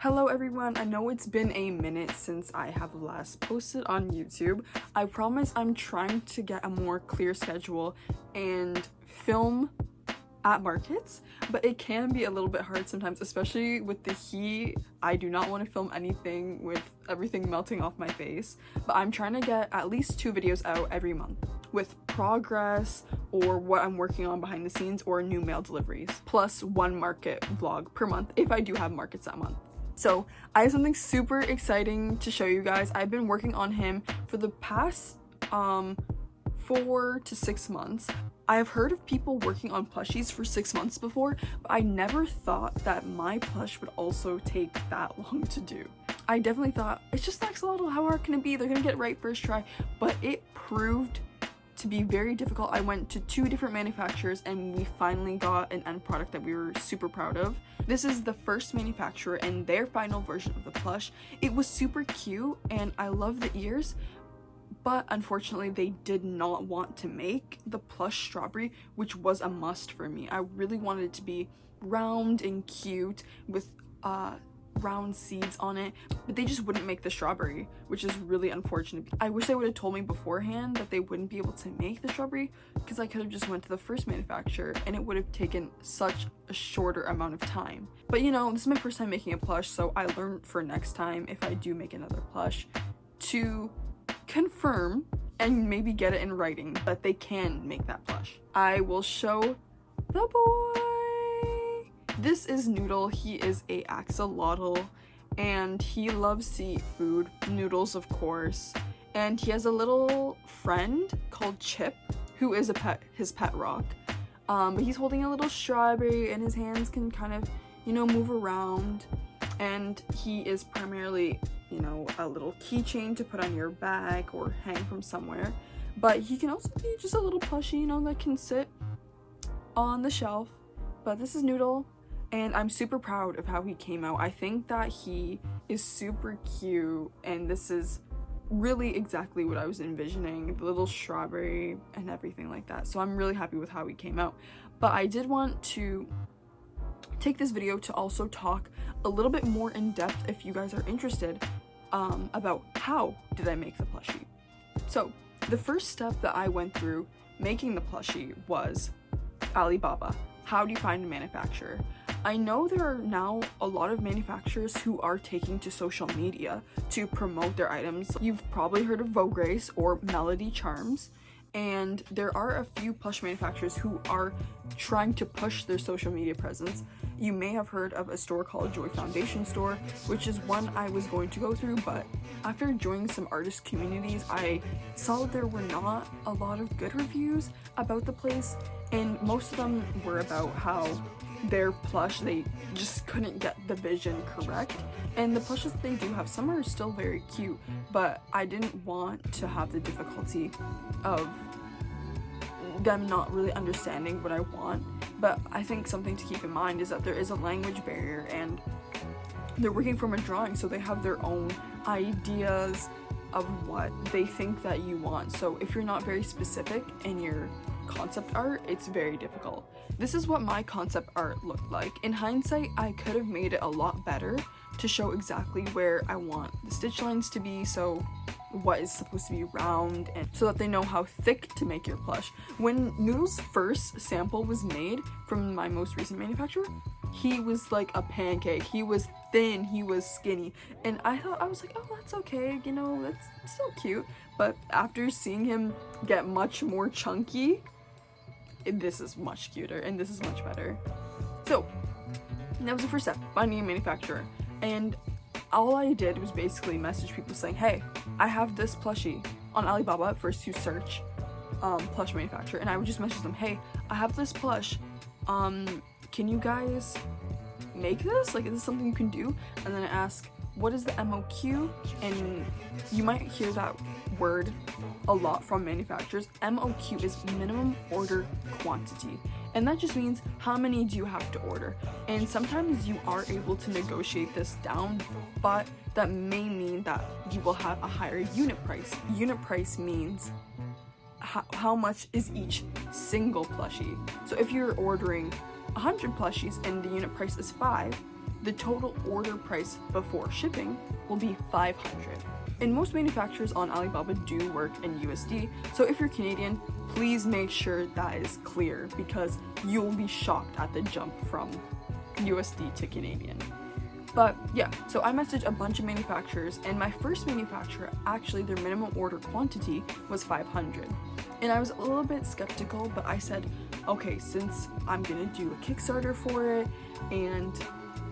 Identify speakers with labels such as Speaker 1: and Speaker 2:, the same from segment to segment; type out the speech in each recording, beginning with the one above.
Speaker 1: Hello everyone, I know it's been a minute since I have last posted on YouTube. I promise I'm trying to get a more clear schedule and film at markets, but it can be a little bit hard sometimes, especially with the heat. I do not want to film anything with everything melting off my face, but I'm trying to get at least 2 videos out every month with progress or what I'm working on behind the scenes or new mail deliveries, plus 1 market vlog per month if I do have markets that month. So I have something super exciting to show you guys. I've been working on him for the past 4 to 6 months. I have heard of people working on plushies for 6 months before, but I never thought that my plush would also take that long to do. I definitely thought, it's just an axolotl, how hard can it be? They're gonna get it right first try. But it proved to be very difficult. I went to 2 different manufacturers and we finally got an end product that we were super proud of. This is the first manufacturer and their final version of the plush. It was super cute and I love the ears, but unfortunately they did not want to make the plush strawberry, which was a must for me. I really wanted it to be round and cute with round seeds on it, but they just wouldn't make the strawberry, which is really unfortunate. I wish they would have told me beforehand that they wouldn't be able to make the strawberry, because I could have just went to the first manufacturer and it would have taken such a shorter amount of time. But you know, this is my first time making a plush, so I learned for next time if I do make another plush to confirm and maybe get it in writing that they can make that plush. I will show the boy. This is Noodle. He is a axolotl and he loves to eat food, noodles of course, and he has a little friend called Chip who is his pet rock. But he's holding a little strawberry and his hands can kind of, you know, move around, and he is primarily, you know, a little keychain to put on your bag or hang from somewhere, but he can also be just a little plushie, you know, that can sit on the shelf. But this is Noodle and I'm super proud of how he came out. I think that he is super cute and this is really exactly what I was envisioning, the little strawberry and everything like that. So I'm really happy with how he came out. But I did want to take this video to also talk a little bit more in depth, if you guys are interested, about how did I make the plushie. So the first step that I went through making the plushie was Alibaba. How do you find a manufacturer? I know there are now a lot of manufacturers who are taking to social media to promote their items. You've probably heard of Vograce or Melody Charms, and there are a few plush manufacturers who are trying to push their social media presence. You may have heard of a store called Joy Foundation Store, which is one I was going to go through, but after joining some artist communities, I saw that there were not a lot of good reviews about the place, and most of them were about how their plush, they just couldn't get the vision correct. And the plushes that they do have, some are still very cute, but I didn't want to have the difficulty of them not really understanding what I want. But I think something to keep in mind is that there is a language barrier and they're working from a drawing, so they have their own ideas of what they think that you want. So if you're not very specific in your concept art, it's very difficult. This is what my concept art looked like. In hindsight, I could have made it a lot better to show exactly where I want the stitch lines to be, so what is supposed to be round, and so that they know how thick to make your plush. When Noodle's first sample was made from my most recent manufacturer, he was like a pancake. He was thin, he was skinny, and I was like, oh, that's okay, you know, that's still cute. But after seeing him get much more chunky, this is much cuter and this is much better. So that was the first step, finding a manufacturer. And all I did was basically message people saying, hey, I have this plushie on Alibaba. At first you search plush manufacturer, and I would just message them, hey, I have this plush, can you guys make this? Like, is this something you can do? And then I ask, what is the MOQ? And you might hear that word a lot from manufacturers. MOQ is minimum order quantity, and that just means how many do you have to order. And sometimes you are able to negotiate this down, but that may mean that you will have a higher unit price. Unit price means how much is each single plushie. So if you're ordering 100 plushies and the unit price is 5, the total order price before shipping will be $500. And most manufacturers on Alibaba do work in USD, so if you're Canadian, please make sure that is clear because you'll be shocked at the jump from USD to Canadian. But yeah, so I messaged a bunch of manufacturers, and my first manufacturer, actually their minimum order quantity was 500. And I was a little bit skeptical, but I said, okay, since I'm gonna do a Kickstarter for it, and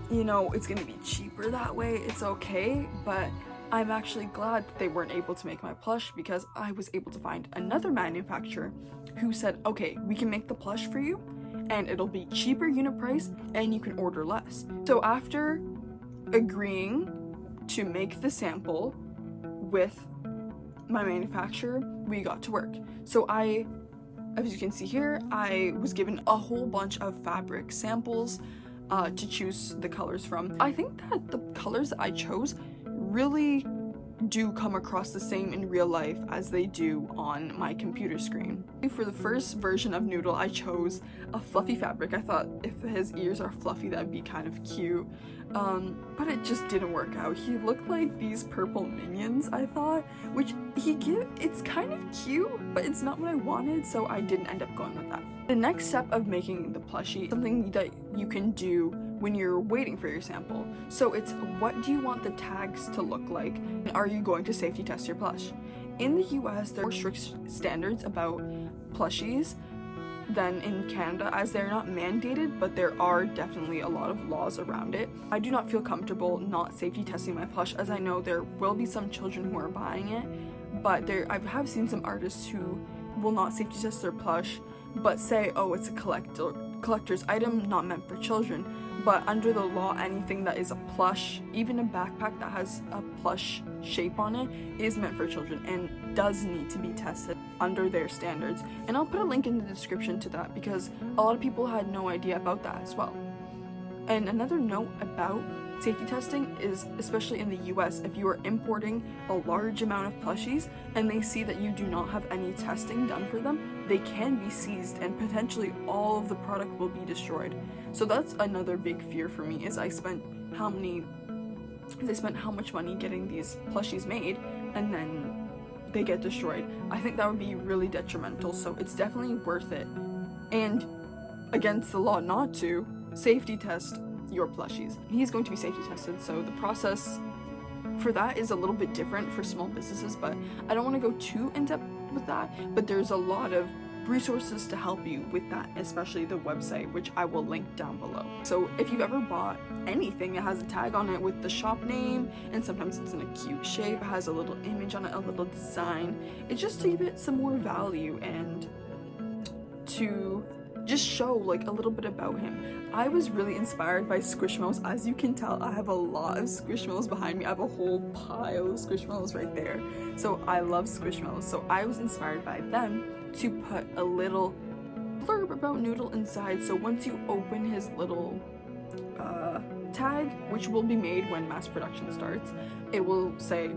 Speaker 1: you know, it's gonna be cheaper that way, it's okay, but I'm actually glad that they weren't able to make my plush because I was able to find another manufacturer who said, okay, we can make the plush for you, and it'll be cheaper unit price, and you can order less. So after agreeing to make the sample with my manufacturer, we got to work. So as you can see here, I was given a whole bunch of fabric samples to choose the colors from. I think that the colors that I chose really do come across the same in real life as they do on my computer screen. For the first version of Noodle, I chose a fluffy fabric. I thought if his ears are fluffy, that'd be kind of cute. But it just didn't work out. He looked like these purple minions, I thought, which it's kind of cute, but it's not what I wanted, so I didn't end up going with that. The next step of making the plushie, something that you can do when you're waiting for your sample. So it's, what do you want the tags to look like? And are you going to safety test your plush? In the US, there are more strict standards about plushies than in Canada, as they're not mandated, but there are definitely a lot of laws around it. I do not feel comfortable not safety testing my plush, as I know there will be some children who are buying it, but I have seen some artists who will not safety test their plush, but say, oh, it's a collector's item, not meant for children. But under the law, anything that is a plush, even a backpack that has a plush shape on it, is meant for children and does need to be tested under their standards. And I'll put a link in the description to that because a lot of people had no idea about that as well. And another note about safety testing is, especially in the US, if you are importing a large amount of plushies and they see that you do not have any testing done for them, they can be seized and potentially all of the product will be destroyed. So that's another big fear for me, is I spent how much money getting these plushies made and then they get destroyed. I think that would be really detrimental, so it's definitely worth it. And against the law not to safety test your plushies. He's going to be safety tested, so the process for that is a little bit different for small businesses, but I don't want to go too in-depth with that, but there's a lot of resources to help you with that, especially the website, which I will link down below. So if you've ever bought anything that has a tag on it with the shop name, and sometimes it's in a cute shape, it has a little image on it, a little design, it's just to give it some more value and to just show like a little bit about him. I was really inspired by Squishmallows. As you can tell, I have a lot of Squishmallows behind me. I have a whole pile of Squishmallows right there. So I love Squishmallows. So I was inspired by them to put a little blurb about Noodle inside. So once you open his little tag, which will be made when mass production starts, it will say,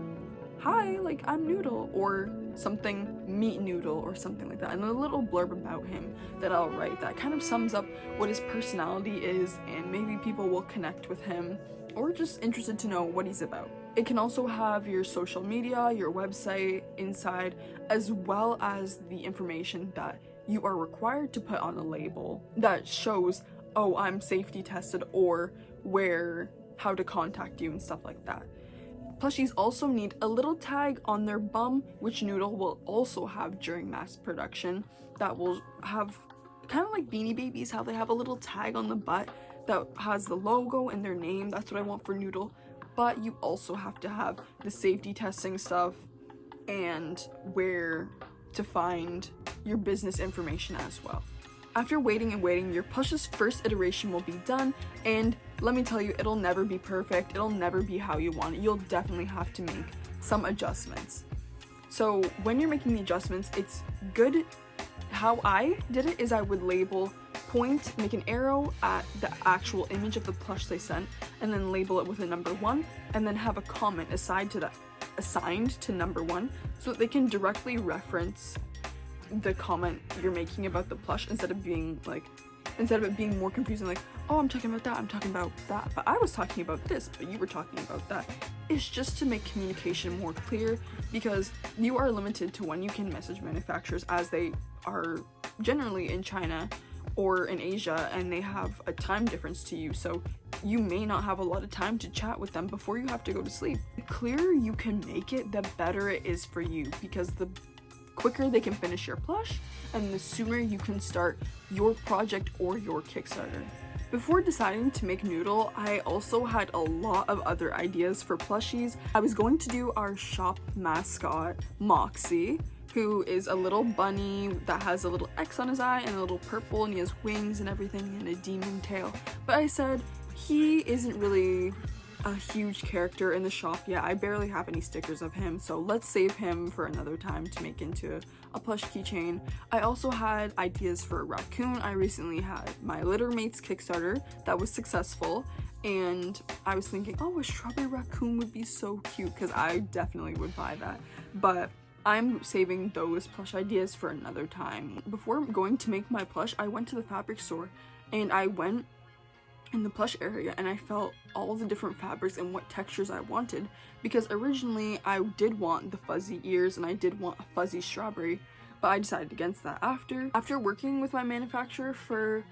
Speaker 1: hi, like, I'm Noodle, or something, meet Noodle, or something like that, and a little blurb about him that I'll write that kind of sums up what his personality is, and maybe people will connect with him or just interested to know what he's about. It can also have your social media, your website inside, as well as the information that you are required to put on a label that shows, oh, I'm safety tested, or how to contact you and stuff like that. Plushies also need a little tag on their bum, which Noodle will also have during mass production, that will have kind of like Beanie Babies, how they have a little tag on the butt that has the logo and their name. That's what I want for Noodle. But you also have to have the safety testing stuff and where to find your business information as well. After waiting and waiting, your plush's first iteration will be done, and let me tell you, it'll never be perfect, it'll never be how you want it. You'll definitely have to make some adjustments. So when you're making the adjustments, it's good. How I did it is I would label, make an arrow at the actual image of the plush they sent, and then label it with a number 1, and then have a comment assigned to number 1, so that they can directly reference the comment you're making about the plush, instead of it being more confusing, like, oh, I'm talking about that, I'm talking about that, but I was talking about this, but you were talking about that. It's just to make communication more clear, because you are limited to when you can message manufacturers, as they are generally in China or in Asia, and they have a time difference to you, so you may not have a lot of time to chat with them before you have to go to sleep. The clearer you can make it, the better it is for you, because the quicker they can finish your plush, and the sooner you can start your project or your Kickstarter. Before deciding to make Noodle, I also had a lot of other ideas for plushies. I was going to do our shop mascot, Moxie, who is a little bunny that has a little X on his eye and a little purple, and he has wings and everything and a demon tail. But I said, he isn't really a huge character in the shop yet. I barely have any stickers of him, so let's save him for another time to make into a plush keychain. I also had ideas for a raccoon. I recently had my Littermates Kickstarter that was successful, and I was thinking, oh, a strawberry raccoon would be so cute, because I definitely would buy that. But I'm saving those plush ideas for another time. Before going to make my plush, I went to the fabric store, and I went in the plush area and I felt all the different fabrics and what textures I wanted, because originally I did want the fuzzy ears and I did want a fuzzy strawberry, but I decided against that after working with my manufacturer for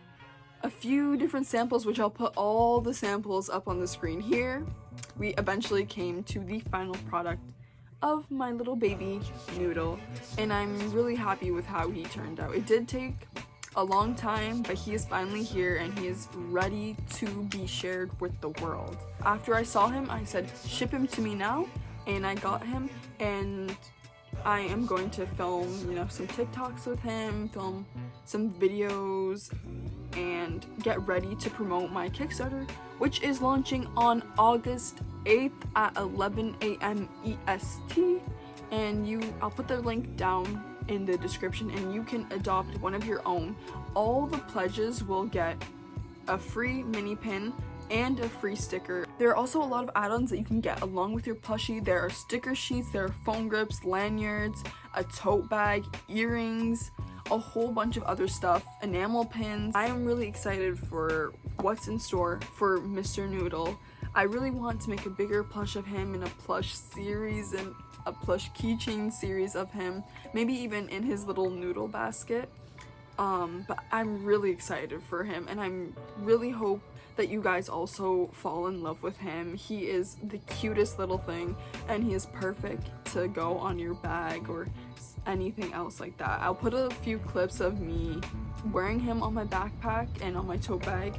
Speaker 1: a few different samples, which I'll put all the samples up on the screen here. We eventually came to the final product of my little baby Noodle, and I'm really happy with how he turned out. It did take a long time, but he is finally here and he is ready to be shared with the world. After I saw him, I said, ship him to me now, and I got him, and I am going to film, some TikToks with him, film some videos, and get ready to promote my Kickstarter, which is launching on August 8th at 11 a.m. EST, and I'll put the link down in the description, and you can adopt one of your own. All the pledges will get a free mini pin and a free sticker. There are also a lot of add-ons that you can get along with your plushie. There are sticker sheets, there are phone grips, lanyards, a tote bag, earrings, a whole bunch of other stuff, enamel pins. I am really excited for what's in store for Mr. Noodle. I really want to make a bigger plush of him in a plush series and a plush keychain series of him, maybe even in his little noodle basket. But I'm really excited for him, and I really hope that you guys also fall in love with him. He is the cutest little thing, and he is perfect to go on your bag or anything else like that. I'll put a few clips of me wearing him on my backpack and on my tote bag,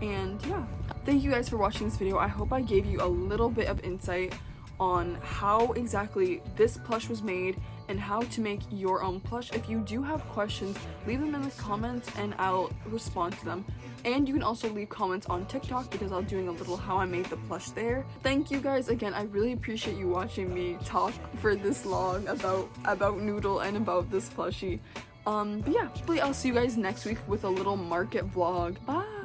Speaker 1: and yeah. Thank you guys for watching this video. I hope I gave you a little bit of insight on how exactly this plush was made and how to make your own plush. If you do have questions, leave them in the comments and I'll respond to them. And you can also leave comments on TikTok, because I'll doing a little how I made the plush there. Thank you guys again. I really appreciate you watching me talk for this long about Noodle and about this plushie. But yeah, hopefully I'll see you guys next week with a little market vlog. Bye!